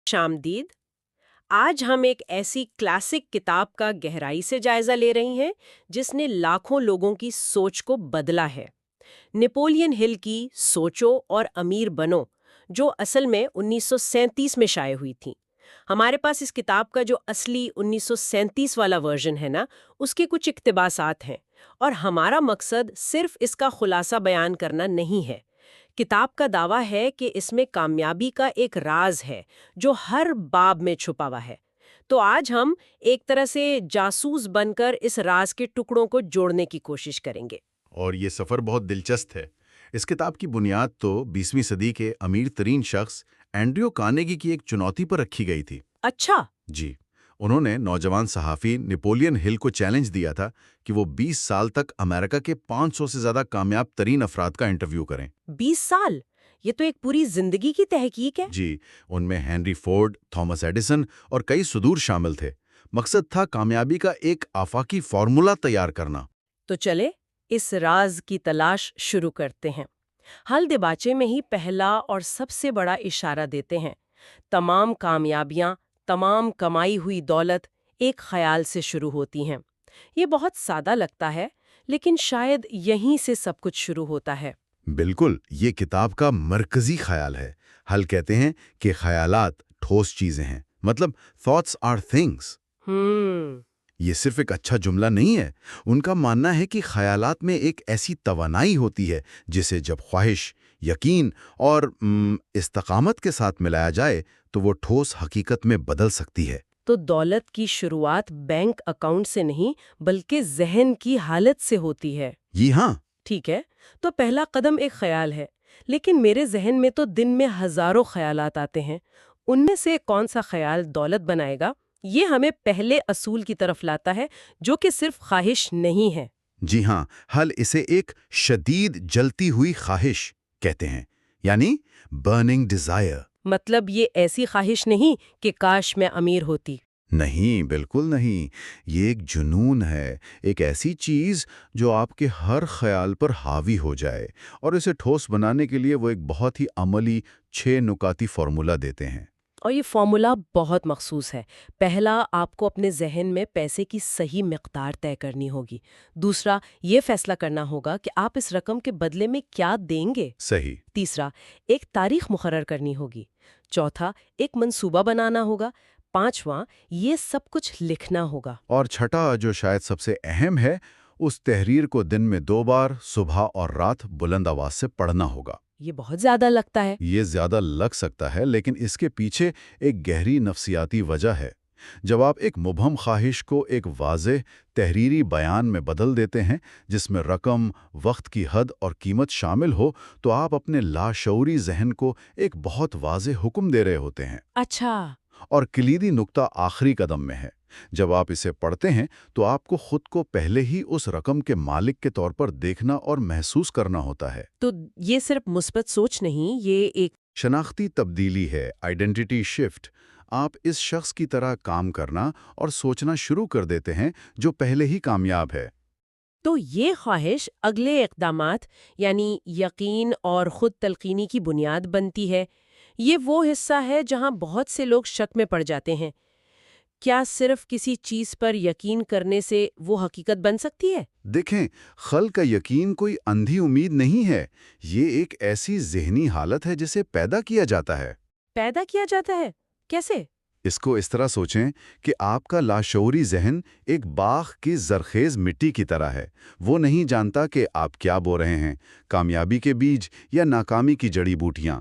شامدید۔ آج ہم ایک ایسی کلاسک کتاب کا گہرائی سے جائزہ لے رہے ہیں جس نے لاکھوں لوگوں کی سوچ کو بدلا ہے۔ نیپولین ہل کی سوچو اور امیر بنو، جو اصل میں 1937 میں شائع ہوئی تھی۔ ہمارے پاس اس کتاب کا جو اصلی 1937 والا ورژن ہے نا، اس کے کچھ اقتباسات ہیں، اور ہمارا مقصد صرف اس کا خلاصہ بیان کرنا نہیں ہے۔ کتاب کا دعویٰ ہے کہ اس میں کامیابی کا ایک راز ہے جو ہر باب میں چھپا ہوا ہے۔ تو آج ہم ایک طرح سے جاسوس بن کر اس راز کے ٹکڑوں کو جوڑنے کی کوشش کریں گے۔ اور یہ سفر بہت دلچسپ ہے۔ اس کتاب کی بنیاد تو 20ویں صدی کے امیر ترین شخص اینڈریو کارنیگی کی ایک چنوتی پر رکھی گئی تھی۔ اچھا۔ جی، انہوں نے نوجوان صحافی نیپولین ہل کو چیلنج دیا تھا کہ وہ 20 سال تک امریکہ کے 500 سے زیادہ کامیاب ترین افراد کا انٹرویو کریں۔ 20 سال؟ یہ تو ایک پوری زندگی کی تحقیق ہے۔ جی، ان میں ہینری فورڈ، تھامس ایڈیسن اور کئی صدور شامل تھے۔ مقصد تھا کامیابی کا ایک آفاقی فارمولا تیار کرنا۔ تو چلے اس راز کی تلاش شروع کرتے ہیں۔ حل دباچے میں ہی پہلا اور سب سے بڑا اشارہ دیتے ہیں۔ تمام کامیابیاں، تمام کمائی ہوئی دولت ایک خیال سے شروع ہوتی ہیں۔ یہ بہت سادہ لگتا ہے، لیکن شاید یہیں سے سب کچھ شروع ہوتا ہے۔ بالکل، یہ کتاب کا مرکزی خیال ہے۔ حل کہتے ہیں کہ خیالات ٹھوس چیزیں ہیں، مطلب thoughts are things۔ یہ صرف ایک اچھا جملہ نہیں ہے۔ ان کا ماننا ہے کہ خیالات میں ایک ایسی توانائی ہوتی ہے جسے جب خواہش، یقین اور استقامت کے ساتھ ملایا جائے تو وہ ٹھوس حقیقت میں بدل سکتی ہے۔ تو دولت کی شروعات بینک اکاؤنٹ سے نہیں بلکہ ذہن کی حالت سے ہوتی ہے۔ جی ہاں۔ ٹھیک ہے، تو پہلا قدم ایک خیال ہے، لیکن میرے ذہن میں تو دن میں ہزاروں خیالات آتے ہیں۔ ان میں سے کون سا خیال دولت بنائے گا؟ یہ ہمیں پہلے اصول کی طرف لاتا ہے، جو کہ صرف خواہش نہیں ہے۔ جی ہاں، حل اسے ایک شدید جلتی ہوئی خواہش کہتے ہیں، یعنی برننگ ڈیزائر۔ مطلب یہ ایسی خواہش نہیں کہ کاش میں امیر ہوتی۔ نہیں، بالکل نہیں۔ یہ ایک جنون ہے، ایک ایسی چیز جو آپ کے ہر خیال پر حاوی ہو جائے، اور اسے ٹھوس بنانے کے لیے وہ ایک بہت ہی عملی 6 نکاتی فارمولا دیتے ہیں۔ اور یہ فارمولا بہت مخصوص ہے۔ پہلا، آپ کو اپنے ذہن میں پیسے کی صحیح مقدار طے کرنی ہوگی۔ دوسرا، یہ فیصلہ کرنا ہوگا کہ آپ اس رقم کے بدلے میں کیا دیں گے۔ صحیح۔ تیسرا، ایک تاریخ مقرر کرنی ہوگی۔ چوتھا، ایک منصوبہ بنانا ہوگا۔ پانچواں، یہ سب کچھ لکھنا ہوگا۔ اور چھٹا، جو شاید سب سے اہم ہے، اس تحریر کو دن میں 2 بار، صبح اور رات، بلند آواز سے پڑھنا ہوگا۔ یہ بہت زیادہ لگتا ہے۔ یہ زیادہ لگ سکتا ہے، لیکن اس کے پیچھے ایک گہری نفسیاتی وجہ ہے۔ جب آپ ایک مبہم خواہش کو ایک واضح تحریری بیان میں بدل دیتے ہیں جس میں رقم، وقت کی حد اور قیمت شامل ہو، تو آپ اپنے لاشعوری ذہن کو ایک بہت واضح حکم دے رہے ہوتے ہیں۔ اچھا۔ اور کلیدی نقطہ آخری قدم میں ہے۔ جب آپ اسے پڑھتے ہیں تو آپ کو خود کو پہلے ہی اس رقم کے مالک کے طور پر دیکھنا اور محسوس کرنا ہوتا ہے۔ تو یہ صرف مثبت سوچ نہیں، یہ ایک شناختی تبدیلی ہے، آئیڈینٹی شفٹ۔ آپ اس شخص کی طرح کام کرنا اور سوچنا شروع کر دیتے ہیں جو پہلے ہی کامیاب ہے۔ تو یہ خواہش اگلے اقدامات یعنی یقین اور خود تلقینی کی بنیاد بنتی ہے۔ یہ وہ حصہ ہے جہاں بہت سے لوگ شک میں پڑ جاتے ہیں۔ کیا صرف کسی چیز پر یقین کرنے سے وہ حقیقت بن سکتی ہے؟ دیکھیں، خلق کا یقین کوئی اندھی امید نہیں ہے۔ یہ ایک ایسی ذہنی حالت ہے جسے پیدا کیا جاتا ہے۔ پیدا کیا جاتا ہے؟ کیسے؟ اس کو اس طرح سوچیں کہ آپ کا لاشعوری ذہن ایک باغ کی زرخیز مٹی کی طرح ہے۔ وہ نہیں جانتا کہ آپ کیا بو رہے ہیں، کامیابی کے بیج یا ناکامی کی جڑی بوٹیاں۔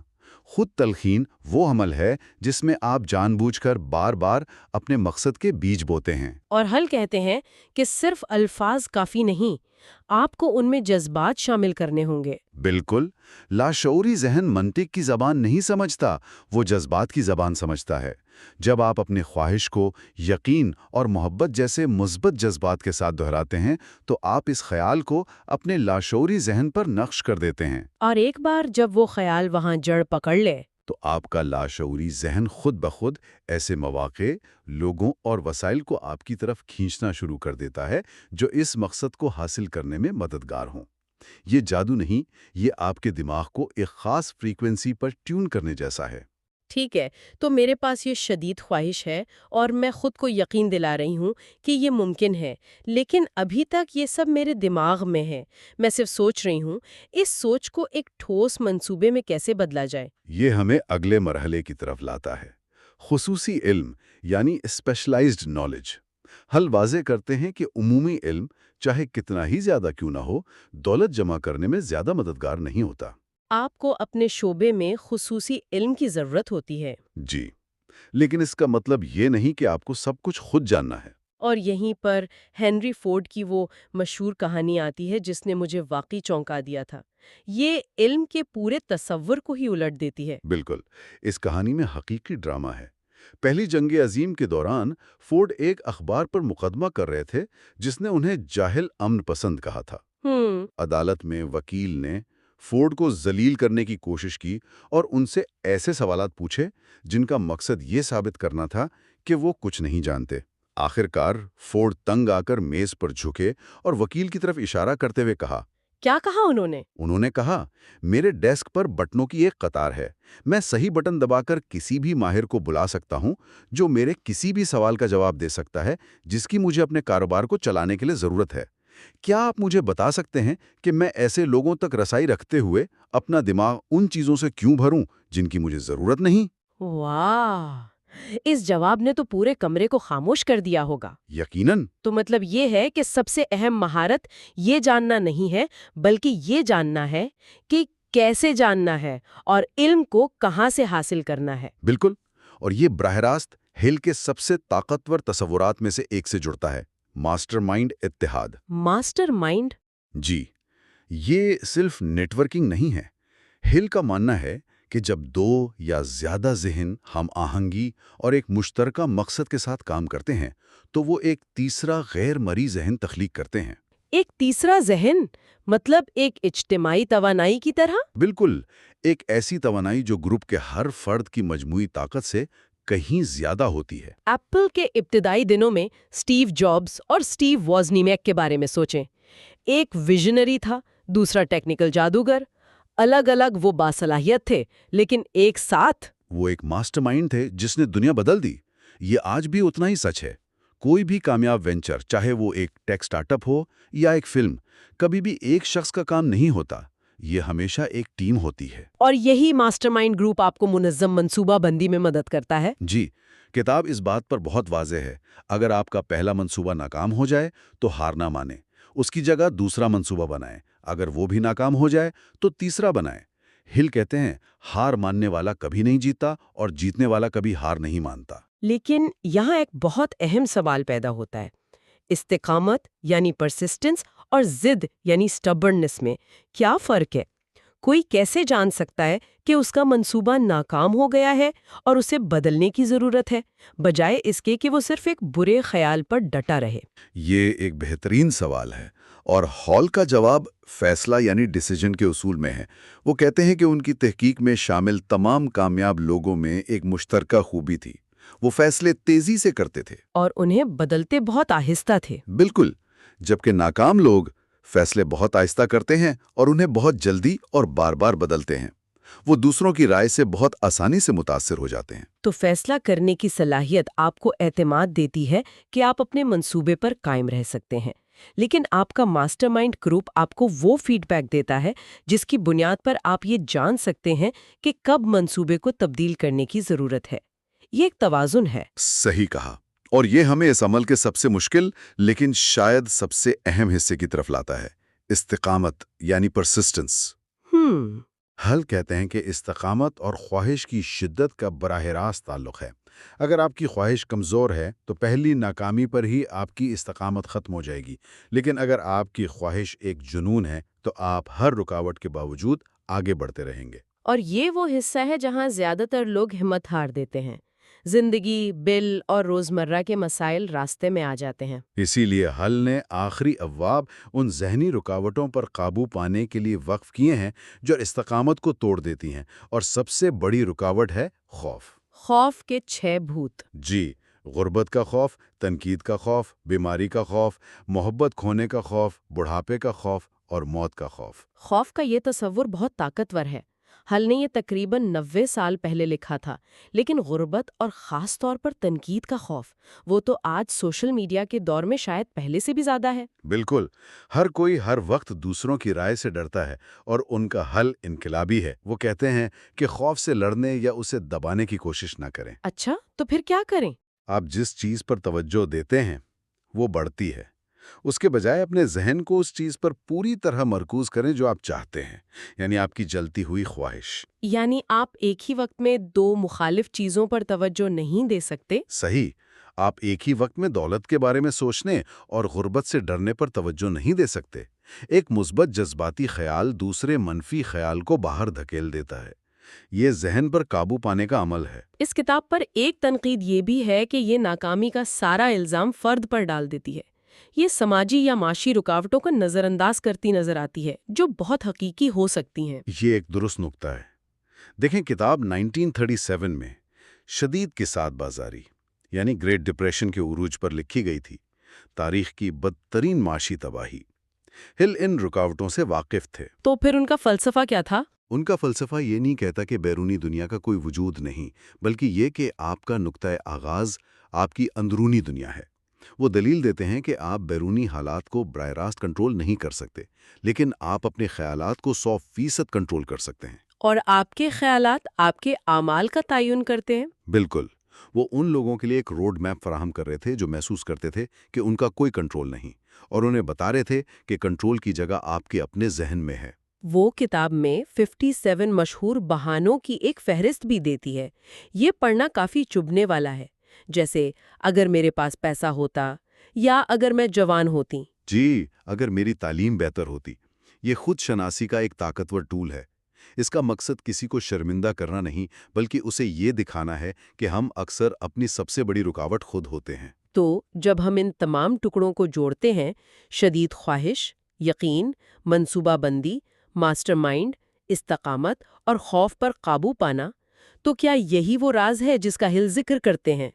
خود تلقین وہ عمل ہے جس میں آپ جان بوجھ کر بار بار اپنے مقصد کے بیج بوتے ہیں۔ اور حل کہتے ہیں کہ صرف الفاظ کافی نہیں، آپ کو ان میں جذبات شامل کرنے ہوں گے۔ بالکل، لاشعوری ذہن منطق کی زبان نہیں سمجھتا، وہ جذبات کی زبان سمجھتا ہے۔ جب آپ اپنے خواہش کو یقین اور محبت جیسے مثبت جذبات کے ساتھ دہراتے ہیں تو آپ اس خیال کو اپنے لاشعوری ذہن پر نقش کر دیتے ہیں۔ اور ایک بار جب وہ خیال وہاں جڑ پکڑ لے تو آپ کا لاشعوری ذہن خود بخود ایسے مواقع، لوگوں اور وسائل کو آپ کی طرف کھینچنا شروع کر دیتا ہے جو اس مقصد کو حاصل کرنے میں مددگار ہوں۔ یہ جادو نہیں، یہ آپ کے دماغ کو ایک خاص فریکوینسی پر ٹیون کرنے جیسا ہے۔ ٹھیک ہے، تو میرے پاس یہ شدید خواہش ہے اور میں خود کو یقین دلا رہی ہوں کہ یہ ممکن ہے، لیکن ابھی تک یہ سب میرے دماغ میں ہے۔ میں صرف سوچ رہی ہوں اس سوچ کو ایک ٹھوس منصوبے میں کیسے بدلا جائے۔ یہ ہمیں اگلے مرحلے کی طرف لاتا ہے، خصوصی علم یعنی اسپیشلائزڈ نالج۔ حل واضح کرتے ہیں کہ عمومی علم چاہے کتنا ہی زیادہ کیوں نہ ہو، دولت جمع کرنے میں زیادہ مددگار نہیں ہوتا۔ آپ کو اپنے شعبے میں خصوصی علم کی ضرورت ہوتی ہے۔ جی، لیکن اس کا مطلب یہ نہیں کہ آپ کو سب کچھ خود جاننا ہے۔ اور یہیں پر ہنری فورڈ کی وہ مشہور کہانی آتی ہے جس نے مجھے واقعی چونکا دیا تھا۔ یہ علم کے پورے تصور کو ہی الٹ دیتی ہے۔ بالکل، اس کہانی میں حقیقی ڈرامہ ہے۔ پہلی جنگ عظیم کے دوران فورڈ ایک اخبار پر مقدمہ کر رہے تھے جس نے انہیں جاہل امن پسند کہا تھا۔ عدالت میں وکیل نے فورڈ کو ذلیل کرنے کی کوشش کی اور ان سے ایسے سوالات پوچھے جن کا مقصد یہ ثابت کرنا تھا کہ وہ کچھ نہیں جانتے۔ آخرکار فورڈ تنگ آ کر میز پر جھکے اور وکیل کی طرف اشارہ کرتے ہوئے کہا، کیا کہا انہوں نے؟ انہوں نے کہا، میرے ڈیسک پر بٹنوں کی ایک قطار ہے، میں صحیح بٹن دبا کر کسی بھی ماہر کو بلا سکتا ہوں جو میرے کسی بھی سوال کا جواب دے سکتا ہے جس کی مجھے اپنے کاروبار کو چلانے کے لیے ضرورت ہے۔ کیا آپ مجھے بتا سکتے ہیں کہ میں ایسے لوگوں تک رسائی رکھتے ہوئے اپنا دماغ ان چیزوں سے کیوں بھروں جن کی مجھے ضرورت نہیں؟ واہ! اس جواب نے تو پورے کمرے کو خاموش کر دیا ہوگا۔ یقیناً۔ تو مطلب یہ ہے کہ سب سے اہم مہارت یہ جاننا نہیں ہے بلکہ یہ جاننا ہے کہ کیسے جاننا ہے اور علم کو کہاں سے حاصل کرنا ہے۔ بالکل، اور یہ براہ راست ہل کے سب سے طاقتور تصورات میں سے ایک سے جڑتا ہے، ماسٹر مائنڈ اتحاد۔ Master mind? جی، یہ صرف نیٹ ورکنگ نہیں ہے۔ ہل کا ماننا ہے کہ جب دو یا زیادہ ذہن ہم آہنگی اور ایک مشترکہ مقصد کے ساتھ کام کرتے ہیں تو وہ ایک تیسرا غیر مرئی ذہن تخلیق کرتے ہیں۔ ایک تیسرا ذہن؟ مطلب ایک اجتماعی توانائی کی طرح؟ بالکل، ایک ایسی توانائی جو گروپ کے ہر فرد کی مجموعی طاقت سے کہیں زیادہ ہوتی ہے۔ ایپل کے ابتدائی دنوں میں اسٹیو جابز اور اسٹیو وازنیمیک کے بارے میں سوچیں۔ ایک ویژنری تھا، دوسرا ٹیکنیکل جادوگر۔ الگ الگ وہ باصلاحیت تھے لیکن ایک ساتھ وہ ایک ماسٹر مائنڈ تھے جس نے دنیا بدل دی۔ یہ آج بھی اتنا ہی سچ ہے۔ کوئی بھی کامیاب وینچر، چاہے وہ ایک ٹیک سٹارٹ اپ ہو یا ایک فلم، کبھی بھی ایک شخص کا کام نہیں ہوتا، یہ ہمیشہ ایک ٹیم ہوتی ہے۔ اور یہی ماسٹر مائنڈ گروپ آپ کو منظم منصوبہ بندی میں مدد کرتا ہے۔ جی، کتاب اس بات پر بہت واضح ہے۔ اگر آپ کا پہلا منصوبہ ناکام ہو جائے تو ہار نہ مانیں، اس کی جگہ دوسرا منصوبہ بنائیں۔ اگر وہ بھی ناکام ہو جائے تو تیسرا بنائیں۔ ہل کہتے ہیں، ہار ماننے والا کبھی نہیں جیتا اور جیتنے والا کبھی ہار نہیں مانتا۔ لیکن یہاں ایک بہت اہم سوال پیدا ہوتا ہے۔ استقامت یعنی پرسسٹنس اور ضد یعنی سٹبرنس میں کیا فرق ہے؟ کوئی کیسے جان سکتا ہے کہ اس کا منصوبہ ناکام ہو گیا ہے اور اسے بدلنے کی ضرورت ہے، بجائے اس کے کہ وہ صرف ایک برے خیال پر ڈٹا رہے؟ یہ ایک بہترین سوال ہے، اور ہال کا جواب فیصلہ یعنی ڈیسیجن کے اصول میں ہے۔ وہ کہتے ہیں کہ ان کی تحقیق میں شامل تمام کامیاب لوگوں میں ایک مشترکہ خوبی تھی، وہ فیصلے تیزی سے کرتے تھے اور انہیں بدلتے بہت آہستہ تھے۔ بالکل، جبکہ ناکام لوگ فیصلے بہت آہستہ کرتے ہیں اور انہیں بہت جلدی اور بار بار بدلتے ہیں۔ وہ دوسروں کی رائے سے بہت آسانی سے متاثر ہو جاتے ہیں۔ تو فیصلہ کرنے کی صلاحیت آپ کو اعتماد دیتی ہے کہ آپ اپنے منصوبے پر قائم رہ سکتے ہیں، لیکن آپ کا ماسٹر مائنڈ گروپ آپ کو وہ فیڈ بیک دیتا ہے جس کی بنیاد پر آپ یہ جان سکتے ہیں کہ کب منصوبے کو تبدیل کرنے کی ضرورت ہے۔ یہ ایک توازن ہے۔ صحیح کہا، اور یہ ہمیں اس عمل کے سب سے مشکل لیکن شاید سب سے اہم حصے کی طرف لاتا ہے، استقامت یعنی پرسسٹنس۔ ہل کہتے ہیں کہ استقامت اور خواہش کی شدت کا براہ راست تعلق ہے۔ اگر آپ کی خواہش کمزور ہے تو پہلی ناکامی پر ہی آپ کی استقامت ختم ہو جائے گی، لیکن اگر آپ کی خواہش ایک جنون ہے تو آپ ہر رکاوٹ کے باوجود آگے بڑھتے رہیں گے۔ اور یہ وہ حصہ ہے جہاں زیادہ تر لوگ ہمت ہار دیتے ہیں۔ زندگی، بل اور روزمرہ کے مسائل راستے میں آ جاتے ہیں۔ اسی لیے ہل نے آخری ابواب ان ذہنی رکاوٹوں پر قابو پانے کے لیے وقف کیے ہیں جو استقامت کو توڑ دیتی ہیں، اور سب سے بڑی رکاوٹ ہے خوف۔ خوف کے 6 بھوت۔ جی، غربت کا خوف، تنقید کا خوف، بیماری کا خوف، محبت کھونے کا خوف، بڑھاپے کا خوف اور موت کا خوف۔ خوف کا یہ تصور بہت طاقتور ہے۔ ہل نے یہ تقریباً 90 سال پہلے لکھا تھا، لیکن غربت اور خاص طور پر تنقید کا خوف وہ تو آج سوشل میڈیا کے دور میں شاید پہلے سے بھی زیادہ ہے۔ بالکل، ہر کوئی ہر وقت دوسروں کی رائے سے ڈرتا ہے اور ان کا حل انقلابی ہے۔ وہ کہتے ہیں کہ خوف سے لڑنے یا اسے دبانے کی کوشش نہ کریں۔ اچھا، تو پھر کیا کریں؟ آپ جس چیز پر توجہ دیتے ہیں وہ بڑھتی ہے۔ اس کے بجائے اپنے ذہن کو اس چیز پر پوری طرح مرکوز کریں جو آپ چاہتے ہیں، یعنی آپ کی جلتی ہوئی خواہش۔ یعنی آپ ایک ہی وقت میں دو مخالف چیزوں پر توجہ نہیں دے سکتے؟ صحیح، آپ ایک ہی وقت میں دولت کے بارے میں سوچنے اور غربت سے ڈرنے پر توجہ نہیں دے سکتے۔ ایک مثبت جذباتی خیال دوسرے منفی خیال کو باہر دھکیل دیتا ہے۔ یہ ذہن پر قابو پانے کا عمل ہے۔ اس کتاب پر ایک تنقید یہ بھی ہے کہ یہ ناکامی کا سارا الزام فرد پر ڈال دیتی ہے۔ یہ سماجی یا معاشی رکاوٹوں کو نظر انداز کرتی نظر آتی ہے، جو بہت حقیقی ہو سکتی ہیں۔ یہ ایک درست نقطہ ہے۔ دیکھیں، کتاب 1937 میں شدید کساد بازاری یعنی گریٹ ڈپریشن کے عروج پر لکھی گئی تھی، تاریخ کی بدترین معاشی تباہی۔ ہل ان رکاوٹوں سے واقف تھے۔ تو پھر ان کا فلسفہ کیا تھا؟ ان کا فلسفہ یہ نہیں کہتا کہ بیرونی دنیا کا کوئی وجود نہیں، بلکہ یہ کہ آپ کا نقطۂ آغاز آپ کی اندرونی دنیا ہے۔ وہ دلیل دیتے ہیں کہ آپ بیرونی حالات کو براہ راست کنٹرول نہیں کر سکتے، لیکن آپ اپنے خیالات کو 100% کنٹرول کر سکتے ہیں۔ اور آپ کے خیالات آپ کے اعمال کا تعین کرتے ہیں؟ بالکل، وہ ان لوگوں کے لیے ایک روڈ میپ فراہم کر رہے تھے جو محسوس کرتے تھے کہ ان کا کوئی کنٹرول نہیں، اور انہیں بتا رہے تھے کہ کنٹرول کی جگہ آپ کے اپنے ذہن میں ہے۔ وہ کتاب میں 57 مشہور بہانوں کی ایک فہرست بھی دیتی ہے۔ یہ پڑھنا کافی چبھنے والا ہے، جیسے اگر میرے پاس پیسہ ہوتا، یا اگر میں جوان ہوتی۔ جی، اگر میری تعلیم بہتر ہوتی۔ یہ خود شناسی کا ایک طاقتور ٹول ہے۔ اس کا مقصد کسی کو شرمندہ کرنا نہیں، بلکہ اسے یہ دکھانا ہے کہ ہم اکثر اپنی سب سے بڑی رکاوٹ خود ہوتے ہیں۔ تو جب ہم ان تمام ٹکڑوں کو جوڑتے ہیں، شدید خواہش، یقین، منصوبہ بندی، ماسٹر مائنڈ، استقامت اور خوف پر قابو پانا، تو کیا یہی وہ راز ہے جس کا ہل ذکر کرتے ہیں؟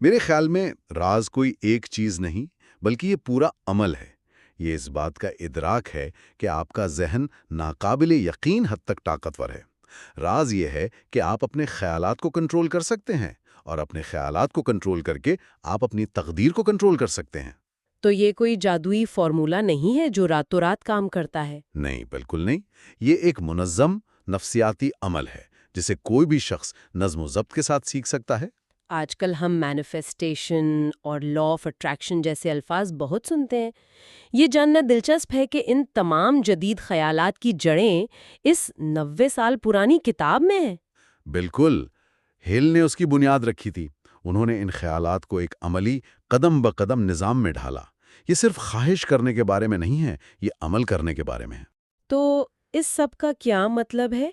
میرے خیال میں راز کوئی ایک چیز نہیں، بلکہ یہ پورا عمل ہے۔ یہ اس بات کا ادراک ہے کہ آپ کا ذہن ناقابل یقین حد تک طاقتور ہے۔ راز یہ ہے کہ آپ اپنے خیالات کو کنٹرول کر سکتے ہیں، اور اپنے خیالات کو کنٹرول کر کے آپ اپنی تقدیر کو کنٹرول کر سکتے ہیں۔ تو یہ کوئی جادوئی فارمولا نہیں ہے جو راتوں رات کام کرتا ہے؟ نہیں، بالکل نہیں۔ یہ ایک منظم نفسیاتی عمل ہے جسے کوئی بھی شخص نظم و ضبط کے ساتھ سیکھ سکتا ہے۔ آج کل ہم مینیفیسٹیشن اور لا آف اٹریکشن جیسے الفاظ بہت سنتے ہیں۔ یہ جاننا دلچسپ ہے کہ ان تمام جدید خیالات کی جڑیں اس 90 سال پرانی کتاب میں ہیں۔ بالکل، ہیل نے اس کی بنیاد رکھی تھی۔ انہوں نے ان خیالات کو ایک عملی قدم بقدم نظام میں ڈھالا۔ یہ صرف خواہش کرنے کے بارے میں نہیں ہے، یہ عمل کرنے کے بارے میں ہے۔ تو اس سب کا کیا مطلب ہے؟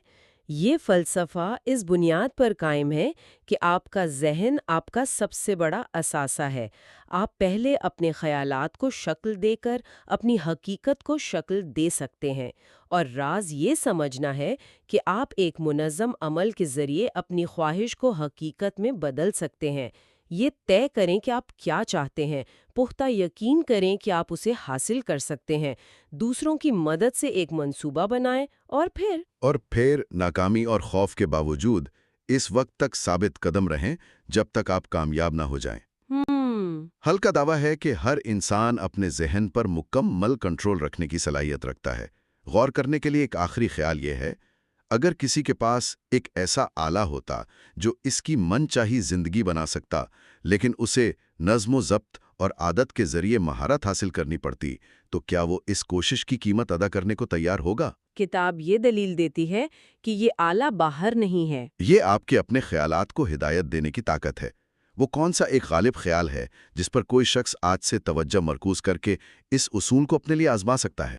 یہ فلسفہ اس بنیاد پر قائم ہے کہ آپ کا ذہن آپ کا سب سے بڑا اثاثہ ہے۔ آپ پہلے اپنے خیالات کو شکل دے کر اپنی حقیقت کو شکل دے سکتے ہیں، اور راز یہ سمجھنا ہے کہ آپ ایک منظم عمل کے ذریعے اپنی خواہش کو حقیقت میں بدل سکتے ہیں۔ یہ طے کریں کہ آپ کیا چاہتے ہیں، پختہ یقین کریں کہ آپ اسے حاصل کر سکتے ہیں، دوسروں کی مدد سے ایک منصوبہ بنائیں، اور پھر ناکامی اور خوف کے باوجود اس وقت تک ثابت قدم رہیں جب تک آپ کامیاب نہ ہو جائیں۔ حل کا دعویٰ ہے کہ ہر انسان اپنے ذہن پر مکمل کنٹرول رکھنے کی صلاحیت رکھتا ہے۔ غور کرنے کے لیے ایک آخری خیال یہ ہے، اگر کسی کے پاس ایک ایسا آلہ ہوتا جو اس کی من چاہی زندگی بنا سکتا، لیکن اسے نظم و ضبط اور عادت کے ذریعے مہارت حاصل کرنی پڑتی، تو کیا وہ اس کوشش کی قیمت ادا کرنے کو تیار ہوگا؟ کتاب یہ دلیل دیتی ہے کہ یہ آلہ باہر نہیں ہے، یہ آپ کے اپنے خیالات کو ہدایت دینے کی طاقت ہے۔ وہ کون سا ایک غالب خیال ہے جس پر کوئی شخص آج سے توجہ مرکوز کر کے اس اصول کو اپنے لیے آزما سکتا ہے؟